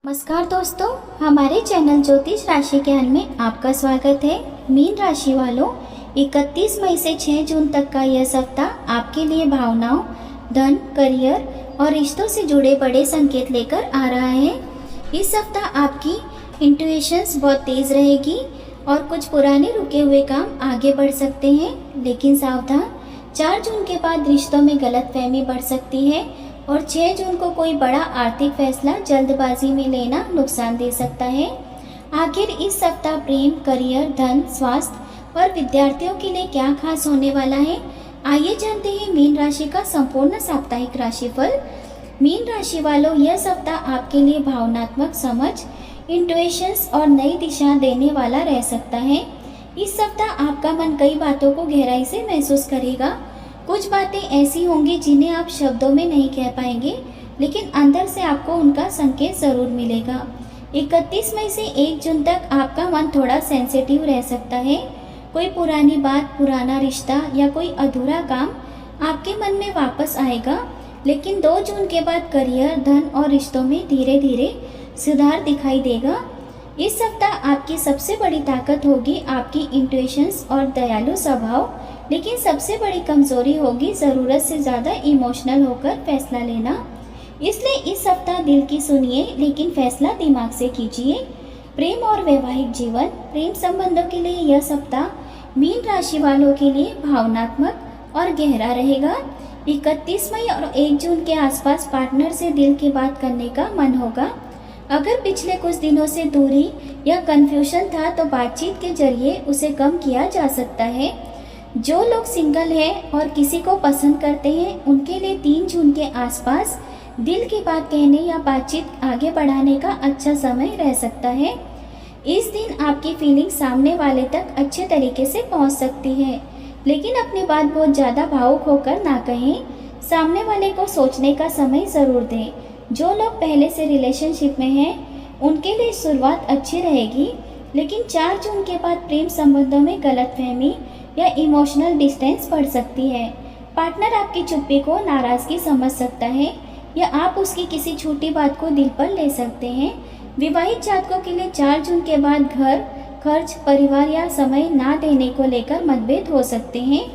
नमस्कार दोस्तों, हमारे चैनल ज्योतिष राशि ज्ञान में आपका स्वागत है। मीन राशि वालों, 31 मई से 6 जून तक का यह सप्ताह आपके लिए भावनाओं, धन, करियर और रिश्तों से जुड़े बड़े संकेत लेकर आ रहा है। इस सप्ताह आपकी इंट्यूशंस बहुत तेज रहेगी और कुछ पुराने रुके हुए काम आगे बढ़ सकते हैं, लेकिन सावधान, 4 जून के बाद रिश्तों में गलतफहमी बढ़ सकती है और 6 जून को कोई बड़ा आर्थिक फैसला जल्दबाजी में लेना नुकसान दे सकता है। आखिर इस सप्ताह प्रेम, करियर, धन, स्वास्थ्य और विद्यार्थियों के लिए क्या खास होने वाला है, आइए जानते हैं मीन राशि का संपूर्ण साप्ताहिक राशिफल। मीन राशि वालों, यह सप्ताह आपके लिए भावनात्मक समझ, इंट्यूशंस और नई दिशा देने वाला रह सकता है। इस सप्ताह आपका मन कई बातों को गहराई से महसूस करेगा। कुछ बातें ऐसी होंगी जिन्हें आप शब्दों में नहीं कह पाएंगे, लेकिन अंदर से आपको उनका संकेत जरूर मिलेगा। 31 मई से 1 जून तक आपका मन थोड़ा सेंसिटिव रह सकता है। कोई पुरानी बात, पुराना रिश्ता या कोई अधूरा काम आपके मन में वापस आएगा, लेकिन 2 जून के बाद करियर, धन और रिश्तों में धीरे धीरे सुधार दिखाई देगा। इस सप्ताह आपकी सबसे बड़ी ताकत होगी आपकी इंट्यूशंस और दयालु स्वभाव, लेकिन सबसे बड़ी कमजोरी होगी ज़रूरत से ज़्यादा इमोशनल होकर फैसला लेना। इसलिए इस सप्ताह दिल की सुनिए, लेकिन फैसला दिमाग से कीजिए। प्रेम और वैवाहिक जीवन, प्रेम संबंधों के लिए यह सप्ताह मीन राशि वालों के लिए भावनात्मक और गहरा रहेगा। 31 मई और 1 जून के आसपास पार्टनर से दिल की बात करने का मन होगा। अगर पिछले कुछ दिनों से दूरी या कन्फ्यूजन था तो बातचीत के जरिए उसे कम किया जा सकता है। जो लोग सिंगल हैं और किसी को पसंद करते हैं, उनके लिए 3 जून के आसपास दिल की बात कहने या बातचीत आगे बढ़ाने का अच्छा समय रह सकता है। इस दिन आपकी फीलिंग सामने वाले तक अच्छे तरीके से पहुंच सकती है, लेकिन अपनी बात बहुत ज़्यादा भावुक होकर ना कहें। सामने वाले को सोचने का समय ज़रूर दें। जो लोग पहले से रिलेशनशिप में हैं, उनके लिए शुरुआत अच्छी रहेगी, लेकिन 4 जून के बाद प्रेम संबंधों में गलतफहमी या इमोशनल डिस्टेंस बढ़ सकती है। पार्टनर आपकी चुप्पी को नाराज़गी समझ सकता है या आप उसकी किसी छोटी बात को दिल पर ले सकते हैं। विवाहित जातकों के लिए 4 जून के बाद घर, खर्च, परिवार या समय ना देने को लेकर मतभेद हो सकते हैं।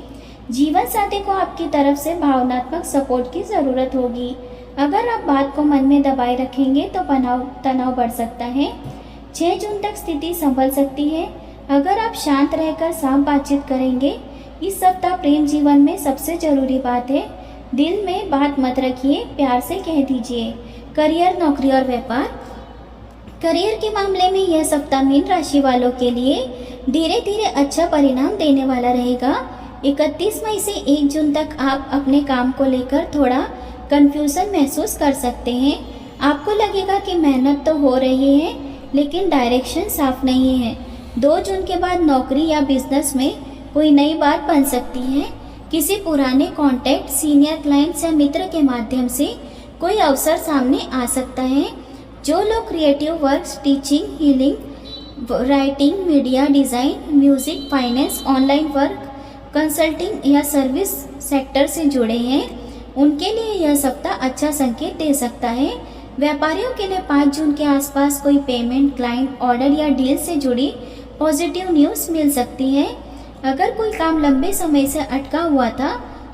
जीवन साथी को आपकी तरफ से भावनात्मक सपोर्ट की ज़रूरत होगी। अगर आप बात को मन में दबाए रखेंगे तो तनाव बढ़ सकता है। 6 जून तक स्थिति संभल सकती है अगर आप शांत रहकर साफ बातचीत करेंगे। इस सप्ताह प्रेम जीवन में सबसे जरूरी बात है, दिल में बात मत रखिए, प्यार से कह दीजिए। करियर, नौकरी और व्यापार, करियर के मामले में यह सप्ताह मीन राशि वालों के लिए धीरे धीरे अच्छा परिणाम देने वाला रहेगा। 31 मई से 1 जून तक आप अपने काम को लेकर थोड़ा कंफ्यूजन महसूस कर सकते हैं। आपको लगेगा कि मेहनत तो हो रही है, लेकिन डायरेक्शन साफ नहीं है। 2 जून के बाद नौकरी या बिजनेस में कोई नई बात बन सकती है। किसी पुराने कॉन्टैक्ट, सीनियर क्लाइंट्स या मित्र के माध्यम से कोई अवसर सामने आ सकता है। जो लोग creative work, teaching, healing, writing, media, design, music, finance, online work, consulting या सर्विस सेक्टर से जुड़े हैं, उनके लिए यह सप्ताह अच्छा संकेत दे सकता है। व्यापारियों के लिए 5 जून के आसपास कोई पेमेंट, क्लाइंट, ऑर्डर या डील से जुड़ी पॉजिटिव न्यूज़ मिल सकती है। अगर कोई काम लंबे समय से अटका हुआ था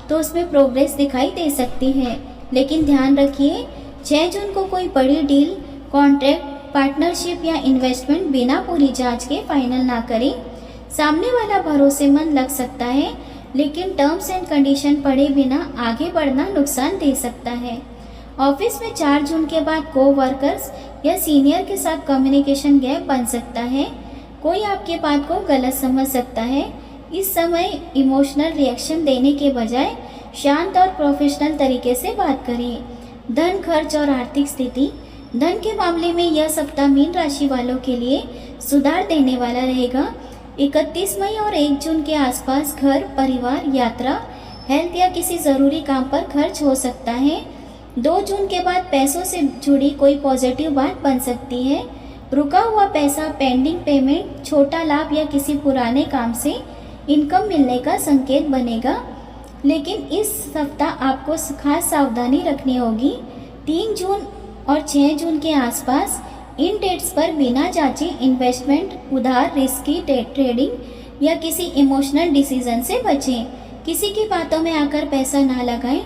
तो उसमें प्रोग्रेस दिखाई दे सकती है, लेकिन ध्यान रखिए 6 जून को कोई बड़ी डील, कॉन्ट्रैक्ट, पार्टनरशिप या इन्वेस्टमेंट बिना पूरी जांच के फाइनल ना करें। सामने वाला भरोसेमंद लग सकता है, लेकिन टर्म्स एंड कंडीशन पढ़े बिना आगे बढ़ना नुकसान दे सकता है। ऑफिस में 4 जून के बाद को वर्कर्स या सीनियर के साथ कम्युनिकेशन गैप बन सकता है। कोई आपकी बात को गलत समझ सकता है। इस समय इमोशनल रिएक्शन देने के बजाय शांत और प्रोफेशनल तरीके से बात करिए। धन, खर्च और आर्थिक स्थिति, धन के मामले में यह सप्ताह मीन राशि वालों के लिए सुधार देने वाला रहेगा। 31 मई और 1 जून के आसपास घर, परिवार, यात्रा, हेल्थ या किसी ज़रूरी काम पर खर्च हो सकता है। 2 जून के बाद पैसों से जुड़ी कोई पॉजिटिव बात बन सकती है। रुका हुआ पैसा, पेंडिंग पेमेंट, छोटा लाभ या किसी पुराने काम से इनकम मिलने का संकेत बनेगा, लेकिन इस सप्ताह आपको खास सावधानी रखनी होगी। 3 जून और 6 जून के आसपास इन डेट्स पर बिना जांचे इन्वेस्टमेंट, उधार, रिस्की ट्रेडिंग या किसी इमोशनल डिसीजन से बचें। किसी की बातों में आकर पैसा ना लगाएं।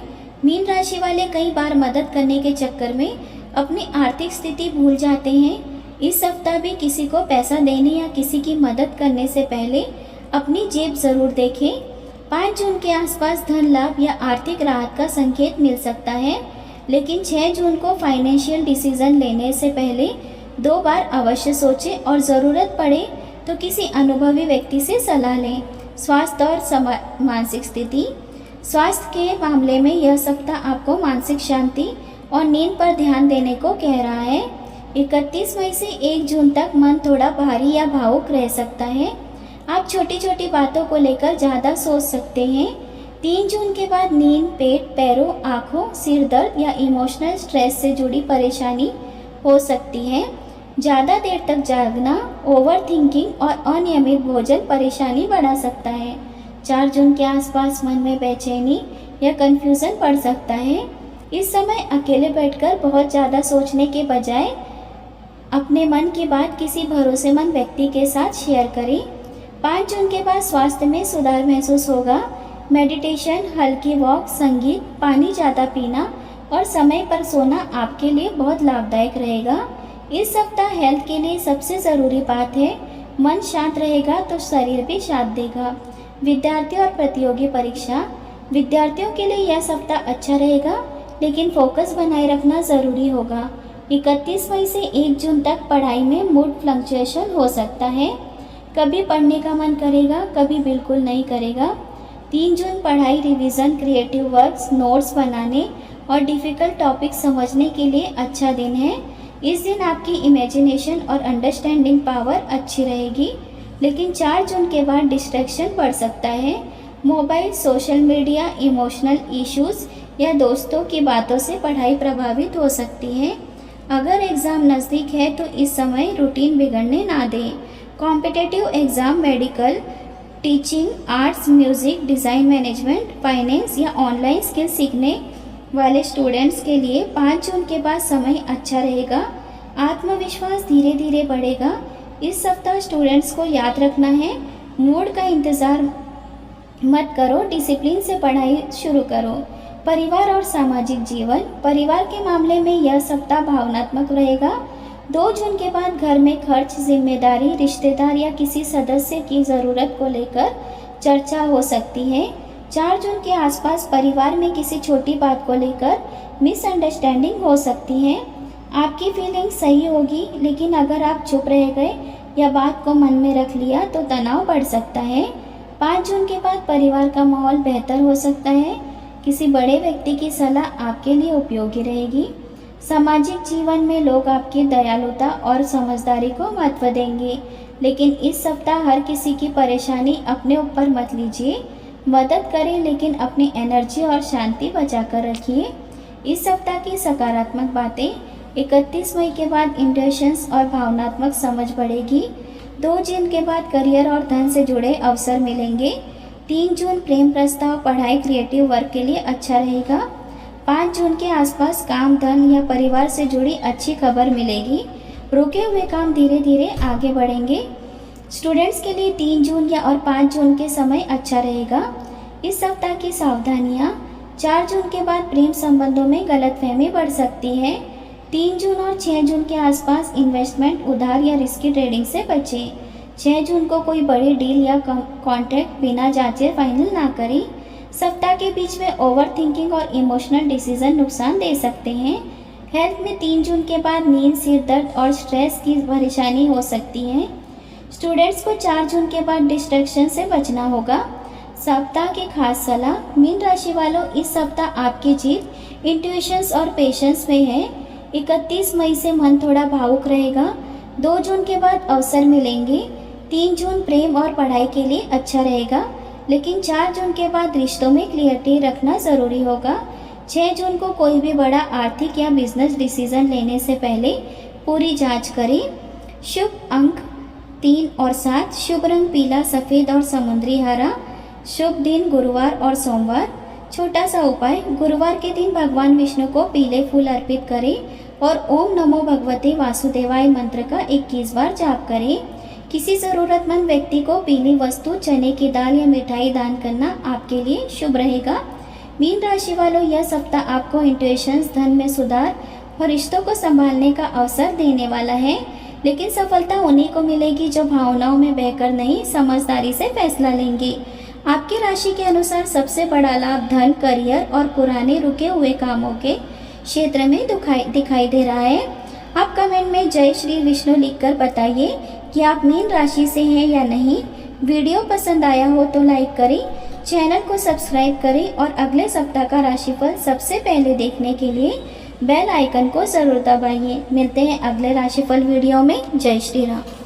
मीन राशि वाले कई बार मदद करने के चक्कर में अपनी आर्थिक स्थिति भूल जाते हैं। इस सप्ताह भी किसी को पैसा देने या किसी की मदद करने से पहले अपनी जेब जरूर देखें। 5 जून के आसपास धन लाभ या आर्थिक राहत का संकेत मिल सकता है, लेकिन 6 जून को फाइनेंशियल डिसीजन लेने से पहले 2 बार अवश्य सोचें और ज़रूरत पड़े तो किसी अनुभवी व्यक्ति से सलाह लें। स्वास्थ्य और मानसिक स्थिति। स्वास्थ्य के मामले में यह सप्ताह आपको मानसिक शांति और नींद पर ध्यान देने को कह रहा है। 31 मई से 1 जून तक मन थोड़ा भारी या भावुक रह सकता है। आप छोटी छोटी बातों को लेकर ज़्यादा सोच सकते हैं। 3 जून के बाद नींद, पेट, पैरों, आँखों, सिर दर्द या इमोशनल स्ट्रेस से जुड़ी परेशानी हो सकती है। ज़्यादा देर तक जागना, ओवर थिंकिंग और अनियमित भोजन परेशानी बढ़ा सकता है। 4 जून के आसपास मन में बेचैनी या कन्फ्यूज़न बढ़ सकता है। इस समय अकेले बैठकर बहुत ज़्यादा सोचने के बजाय अपने मन की बात किसी भरोसेमंद व्यक्ति के साथ शेयर करें। 5 जून के बाद स्वास्थ्य में सुधार महसूस होगा। मेडिटेशन, हल्की वॉक, संगीत, पानी ज़्यादा पीना और समय पर सोना आपके लिए बहुत लाभदायक रहेगा। इस सप्ताह हेल्थ के लिए सबसे ज़रूरी बात है, मन शांत रहेगा तो शरीर भी साथ देगा। विद्यार्थी और प्रतियोगी परीक्षा। विद्यार्थियों के लिए यह सप्ताह अच्छा रहेगा, लेकिन फोकस बनाए रखना ज़रूरी होगा। 31 मई से 1 जून तक पढ़ाई में मूड फ्लक्चुएशन हो सकता है। कभी पढ़ने का मन करेगा, कभी बिल्कुल नहीं करेगा। 3 जून पढ़ाई, रिवीजन, क्रिएटिव वर्क्स, नोट्स बनाने और डिफ़िकल्ट टॉपिक समझने के लिए अच्छा दिन है। इस दिन आपकी इमेजिनेशन और अंडरस्टैंडिंग पावर अच्छी रहेगी, लेकिन 4 जून के बाद डिस्ट्रैक्शन बढ़ सकता है। Mobile, social media, emotional issues या दोस्तों की बातों से पढ़ाई प्रभावित हो सकती है। अगर एग्ज़ाम नज़दीक है तो इस समय रूटीन बिगड़ने ना दें। Competitive exam, medical, teaching, arts, music, design, management, finance या ऑनलाइन स्किल सीखने वाले स्टूडेंट्स के लिए 5 जून के बाद समय अच्छा रहेगा। आत्मविश्वास धीरे धीरे बढ़ेगा। इस सप्ताह स्टूडेंट्स को याद रखना है, मूड का इंतज़ार मत करो, डिसिप्लिन से पढ़ाई शुरू करो। परिवार और सामाजिक जीवन। परिवार के मामले में यह सप्ताह भावनात्मक रहेगा। 2 जून के बाद घर में खर्च, जिम्मेदारी, रिश्तेदार या किसी सदस्य की ज़रूरत को लेकर चर्चा हो सकती है। 4 जून के आसपास परिवार में किसी छोटी बात को लेकर मिसअंडरस्टैंडिंग हो सकती है। आपकी फीलिंग सही होगी, लेकिन अगर आप चुप रह गए या बात को मन में रख लिया तो तनाव बढ़ सकता है। 5 जून के बाद परिवार का माहौल बेहतर हो सकता है। किसी बड़े व्यक्ति की सलाह आपके लिए उपयोगी रहेगी। सामाजिक जीवन में लोग आपकी दयालुता और समझदारी को महत्व देंगे, लेकिन इस सप्ताह हर किसी की परेशानी अपने ऊपर मत लीजिए। मदद करें, लेकिन अपनी एनर्जी और शांति बचा कर रखिए। इस सप्ताह की सकारात्मक बातें। 31 मई के बाद इंट्यूशंस और भावनात्मक समझ बढ़ेगी। 2 जून के बाद करियर और धन से जुड़े अवसर मिलेंगे। 3 जून प्रेम प्रस्ताव, पढ़ाई, क्रिएटिव वर्क के लिए अच्छा रहेगा। 5 जून के आसपास काम, धन या परिवार से जुड़ी अच्छी खबर मिलेगी। रुके हुए काम धीरे धीरे आगे बढ़ेंगे। स्टूडेंट्स के लिए 3 जून या और 5 जून के समय अच्छा रहेगा। इस सप्ताह की सावधानियाँ। 4 जून के बाद प्रेम संबंधों में गलतफहमी बढ़ सकती है। 3 जून और 6 जून के आसपास इन्वेस्टमेंट, उधार या रिस्की ट्रेडिंग से बचें। 6 जून को कोई बड़ी डील या कॉन्ट्रैक्ट बिना जांचे फाइनल ना करें। सप्ताह के बीच में ओवर थिंकिंग और इमोशनल डिसीजन नुकसान दे सकते हैं। हेल्थ में 3 जून के बाद नींद, सिर दर्द और स्ट्रेस की परेशानी हो सकती है। स्टूडेंट्स को 4 जून के बाद डिस्ट्रैक्शन से बचना होगा। सप्ताह की खास सलाह। मीन राशि वालों, इस सप्ताह आपकी जीत इंट्यूशंस और पेशेंस में है। 31 मई से मन थोड़ा भावुक रहेगा। 2 जून के बाद अवसर मिलेंगे। 3 जून प्रेम और पढ़ाई के लिए अच्छा रहेगा, लेकिन 4 जून के बाद रिश्तों में क्लियरिटी रखना ज़रूरी होगा। 6 जून को कोई भी बड़ा आर्थिक या बिजनेस डिसीजन लेने से पहले पूरी जांच करें। शुभ अंक 3 और 7, शुभ रंग पीला, सफ़ेद और समुद्री हरा। शुभ दिन गुरुवार और सोमवार। छोटा सा उपाय, गुरुवार के दिन भगवान विष्णु को पीले फूल अर्पित करें और ओम नमो भगवते वासुदेवाय मंत्र का 21 बार जाप करें। किसी ज़रूरतमंद व्यक्ति को पीली वस्तु, चने की दाल या मिठाई दान करना आपके लिए शुभ रहेगा। मीन राशि वालों, यह सप्ताह आपको इंट्यूशंस, धन में सुधार और रिश्तों को संभालने का अवसर देने वाला है। लेकिन सफलता उन्हीं को मिलेगी जो भावनाओं में बहकर नहीं, समझदारी से फैसला लेंगे। आपकी राशि के अनुसार सबसे बड़ा लाभ धन, करियर और पुराने रुके हुए कामों के क्षेत्र में दिखाई दे रहा है। आप कमेंट में जय श्री विष्णु लिखकर बताइए कि आप मीन राशि से हैं या नहीं। वीडियो पसंद आया हो तो लाइक करें, चैनल को सब्सक्राइब करें और अगले सप्ताह का राशिफल सबसे पहले देखने के लिए बेल आइकन को ज़रूर दबाइए। मिलते हैं अगले राशिफल वीडियो में। जय श्री राम।